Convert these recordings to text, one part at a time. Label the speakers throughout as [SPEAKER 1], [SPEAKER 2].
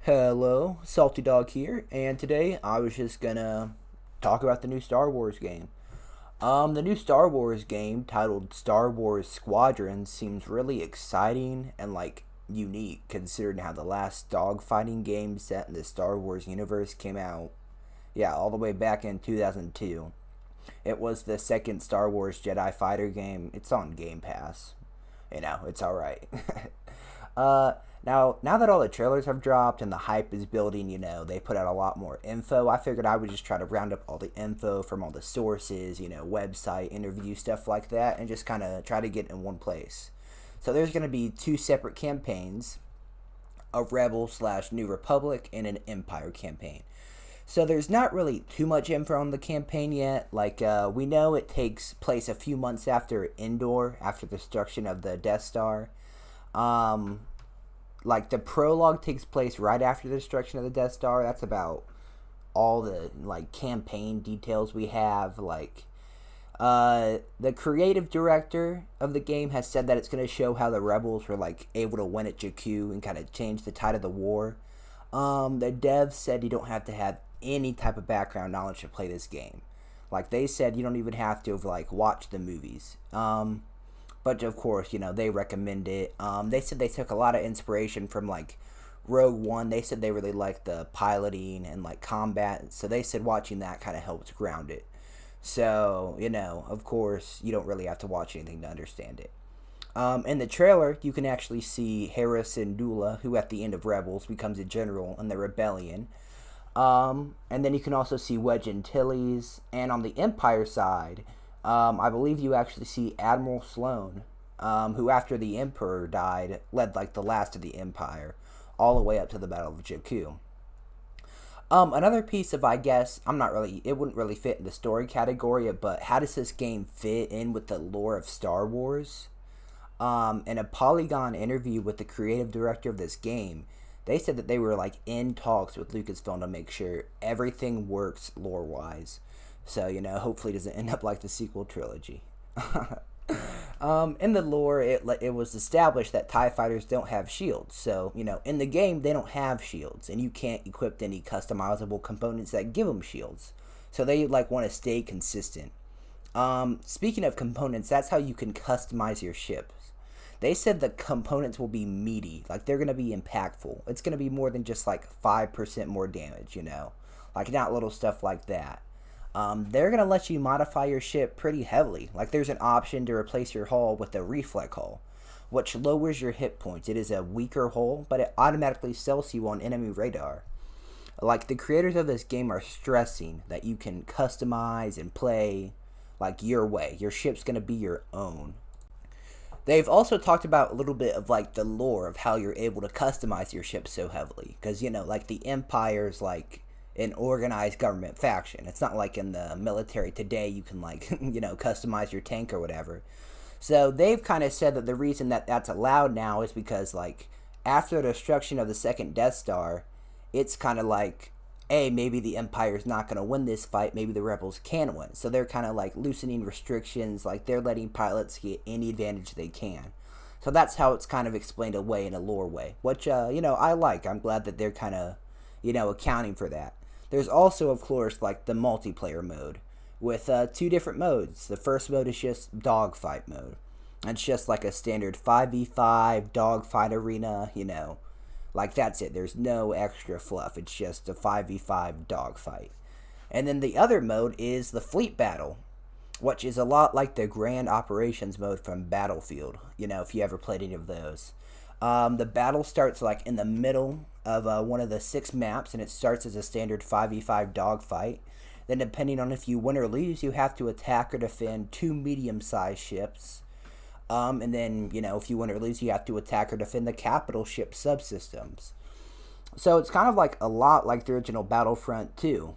[SPEAKER 1] Hello, Salty Dog here, and today I was just gonna talk about the new Star Wars game. The new Star Wars game titled Star Wars Squadrons seems really exciting and unique considering how the last dogfighting game set in the Star Wars universe came out, yeah, all the way back in 2002. It was the second Star Wars Jedi Fighter game. It's on Game Pass. It's alright. Uh, now that all the trailers have dropped and the hype is building, they put out a lot more info. I figured I would just try to round up all the info from all the sources, website, interview, stuff like that, and just kind of try to get in one place. So there's going to be two separate campaigns, a Rebel slash New Republic and an Empire campaign. So there's not really too much info on the campaign yet. We know it takes place a few months after Endor, after the destruction of the Death Star. Um, the prologue takes place right after the destruction of the Death Star. That's about all the campaign details we have. The creative director of the game has said that it's going to show how the rebels were able to win at Jakku and kind of change the tide of the war. The devs said you don't have to have any type of background knowledge to play this game. They said you don't even have to watch the movies. But of course, they recommend it. They said they took a lot of inspiration from Rogue One. They said they really liked the piloting and combat. So they said watching that kind of helped ground it. So, of course, you don't really have to watch anything to understand it. In the trailer, you can actually see Harrison Dula, who at the end of Rebels becomes a general in the rebellion. And then you can also see Wedge Antilles. And on the Empire side, I believe you actually see Admiral Sloane, who after the Emperor died, led the last of the Empire, all the way up to the Battle of Jakku. Another piece of, I guess, it wouldn't really fit in the story category, but how does this game fit in with the lore of Star Wars? In a Polygon interview with the creative director of this game, they said that they were in talks with Lucasfilm to make sure everything works lore-wise. So, hopefully it doesn't end up like the sequel trilogy. In the lore, it was established that TIE fighters don't have shields. So, in the game, they don't have shields. And you can't equip any customizable components that give them shields. So they, want to stay consistent. Speaking of components, that's how you can customize your ships. They said the components will be meaty. They're going to be impactful. It's going to be more than just, 5% more damage, not little stuff like that. They're going to let you modify your ship pretty heavily. There's an option to replace your hull with a reflect hull, which lowers your hit points. It is a weaker hull, but it automatically sells you on enemy radar. The creators of this game are stressing that you can customize and play, your way. Your ship's going to be your own. They've also talked about a little bit of the lore of how you're able to customize your ship so heavily. Because, the Empire's an organized government faction. It's not like in the military today you can customize your tank or whatever. So they've kind of said that the reason that that's allowed now is because after the destruction of the second Death Star, it's kind of hey, maybe the Empire's not going to win this fight, maybe the rebels can win. So they're kind of loosening restrictions, they're letting pilots get any advantage they can. So that's how it's kind of explained away in a lore way, which I like. I'm glad that they're kind of accounting for that. There's also, of course, the multiplayer mode with two different modes. The first mode is just dogfight mode. It's just a standard 5v5 dogfight arena, that's it. There's no extra fluff. It's just a 5v5 dogfight. And then the other mode is the fleet battle, which is a lot like the grand operations mode from Battlefield, if you ever played any of those. The battle starts in the middle of one of the 6 maps, and it starts as a standard 5v5 dogfight. Then depending on if you win or lose, you have to attack or defend 2 medium-sized ships. And then, if you win or lose, you have to attack or defend the capital ship subsystems. So it's kind of a lot like the original Battlefront 2,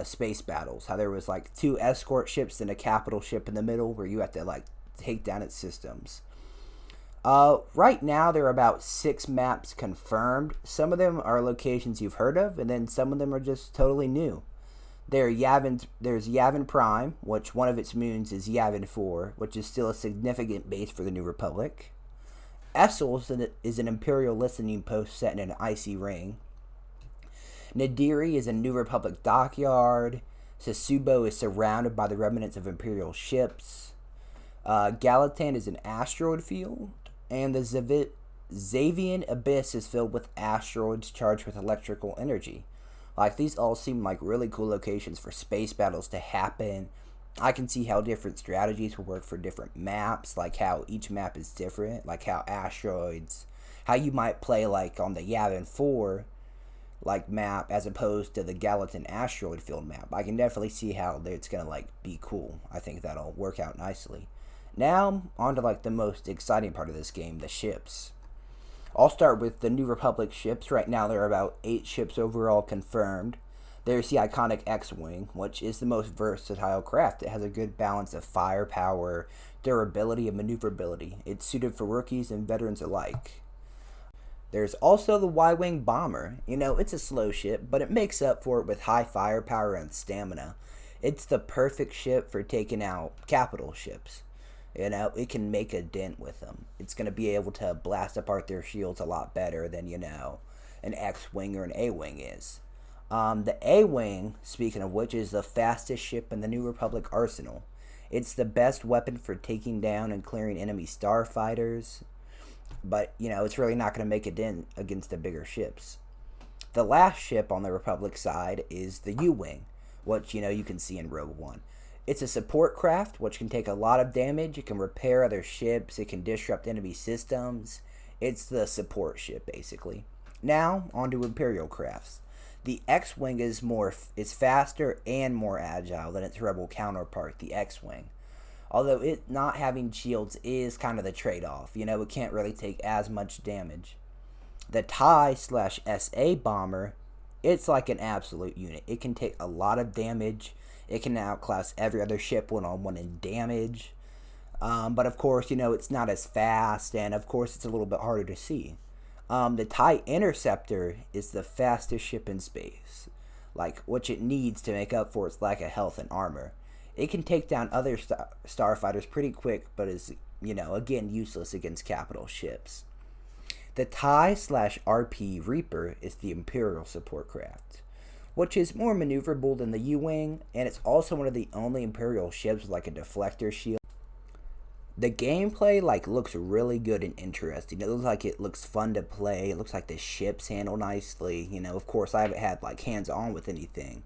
[SPEAKER 1] space battles. How there was 2 escort ships and a capital ship in the middle where you have to take down its systems. Right now, there are about 6 maps confirmed. Some of them are locations you've heard of, and then some of them are just totally new. There's Yavin Prime, which one of its moons is Yavin 4, which is still a significant base for the New Republic. Essel is an Imperial listening post set in an icy ring. Nadiri is a New Republic dockyard. Sasubo is surrounded by the remnants of Imperial ships. Galatan is an asteroid field. And the Xavian Abyss is filled with asteroids charged with electrical energy. Like, these all seem like really cool locations for space battles to happen. I can see how different strategies will work for different maps, like how each map is different, like how asteroids, how you might play like on the Yavin 4 like map as opposed to the Gallatin asteroid field map. I can definitely see how it's gonna like be cool. I think that'll work out nicely. Now on to like the most exciting part of this game, the ships. I'll start with the New Republic ships. Right now there are about 8 ships overall confirmed. There's the iconic X-Wing, which is the most versatile craft. It has a good balance of firepower, durability, and maneuverability. It's suited for rookies and veterans alike. There's also the Y-Wing Bomber. You know, it's a slow ship, but it makes up for it with high firepower and stamina. It's the perfect ship for taking out capital ships. You know, it can make a dent with them. It's going to be able to blast apart their shields a lot better than, you know, an X-Wing or an A-Wing is. The A-Wing, speaking of which, is the fastest ship in the New Republic arsenal. It's the best weapon for taking down and clearing enemy starfighters. But, you know, it's really not going to make a dent against the bigger ships. The last ship on the Republic side is the U-Wing, which, you know, you can see in Rogue One. It's a support craft, which can take a lot of damage. It can repair other ships. It can disrupt enemy systems. It's the support ship, basically. Now, on to Imperial crafts. The X-Wing is faster and more agile than its Rebel counterpart, the X-Wing. Although it not having shields is kind of the trade-off. You know, it can't really take as much damage. The TIE/SA bomber, it's like an absolute unit. It can take a lot of damage. It can outclass every other ship one-on-one in damage. But of course, you know, it's not as fast, and of course it's a little bit harder to see. The TIE Interceptor is the fastest ship in space, like which it needs to make up for its lack of health and armor. It can take down other starfighters pretty quick, but is, you know, again, useless against capital ships. The TIE/RP Reaper is the Imperial support craft, which is more maneuverable than the U-Wing, and it's also one of the only Imperial ships with like a deflector shield. The gameplay like looks really good and interesting. It looks fun to play. It looks like the ships handle nicely. You know, of course I haven't had like hands-on with anything,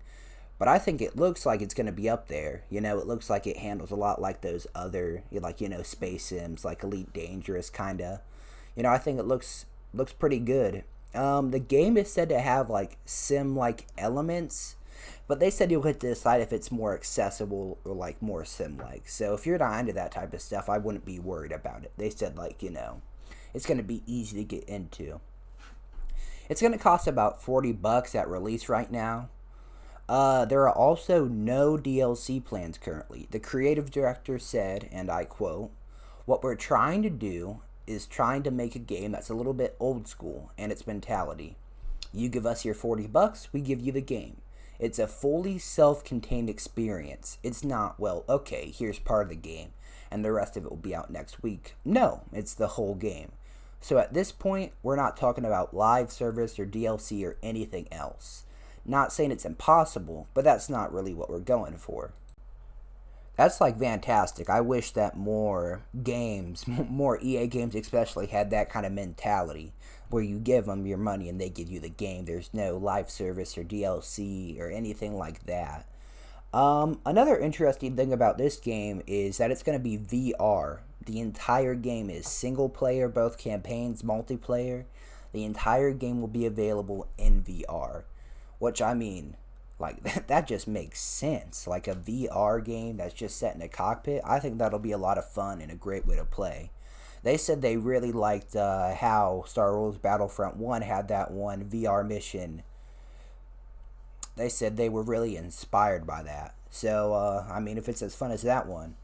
[SPEAKER 1] but I think it looks like it's going to be up there. You know, it looks like it handles a lot like those other, like, you know, space sims, like Elite Dangerous, kind of. You know, I think it looks pretty good. The game is said to have, like, sim-like elements, but they said you'll have to decide if it's more accessible or, like, more sim-like. So if you're not into that type of stuff, I wouldn't be worried about it. They said, like, you know, it's going to be easy to get into. It's going to cost about $40 at release right now. There are also no DLC plans currently. The creative director said, and I quote, "What we're trying to do is trying to make a game that's a little bit old school in its mentality. You give us your $40, we give you the game. It's a fully self-contained experience. It's not, well, okay, here's part of the game, and the rest of it will be out next week. No, it's the whole game. So at this point, we're not talking about live service or DLC or anything else. Not saying it's impossible, but that's not really what we're going for." That's like fantastic. I wish that more games, more EA games especially, had that kind of mentality where you give them your money and they give you the game. There's no live service or DLC or anything like that. Another interesting thing about this game is that it's going to be VR. The entire game is single player, both campaigns, multiplayer. The entire game will be available in VR, which, I mean, like, that just makes sense. Like a VR game that's just set in a cockpit, I think that'll be a lot of fun and a great way to play. They said they really liked how Star Wars Battlefront 1 had that one VR mission. They said they were really inspired by that. So, I mean, if it's as fun as that one,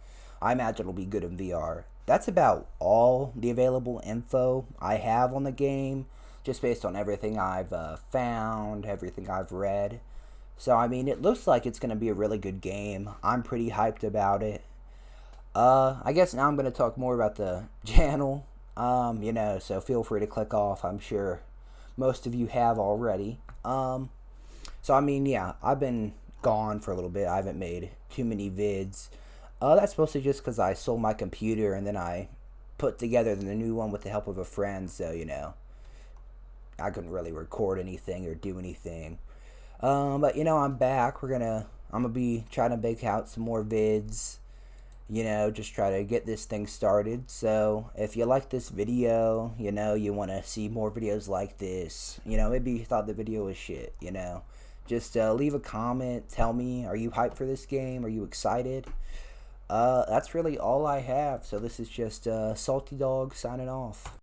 [SPEAKER 1] I imagine it'll be good in VR. That's about all the available info I have on the game, just based on everything I've found, everything I've read. So, I mean, it looks like it's going to be a really good game. I'm pretty hyped about it. I guess now I'm going to talk more about the channel. You know, so feel free to click off. I'm sure most of you have already. So I mean, yeah, I've been gone for a little bit. I haven't made too many vids. That's mostly just because I sold my computer and then I put together the new one with the help of a friend. So I couldn't really record anything or do anything. But I'm back. I'm gonna be trying to bake out some more vids. Just try to get this thing started. So if you like this video, you want to see more videos like this, maybe you thought the video was shit, just leave a comment. Tell me, are you hyped for this game? Are you excited? That's really all I have. So this is just Salty Dog signing off.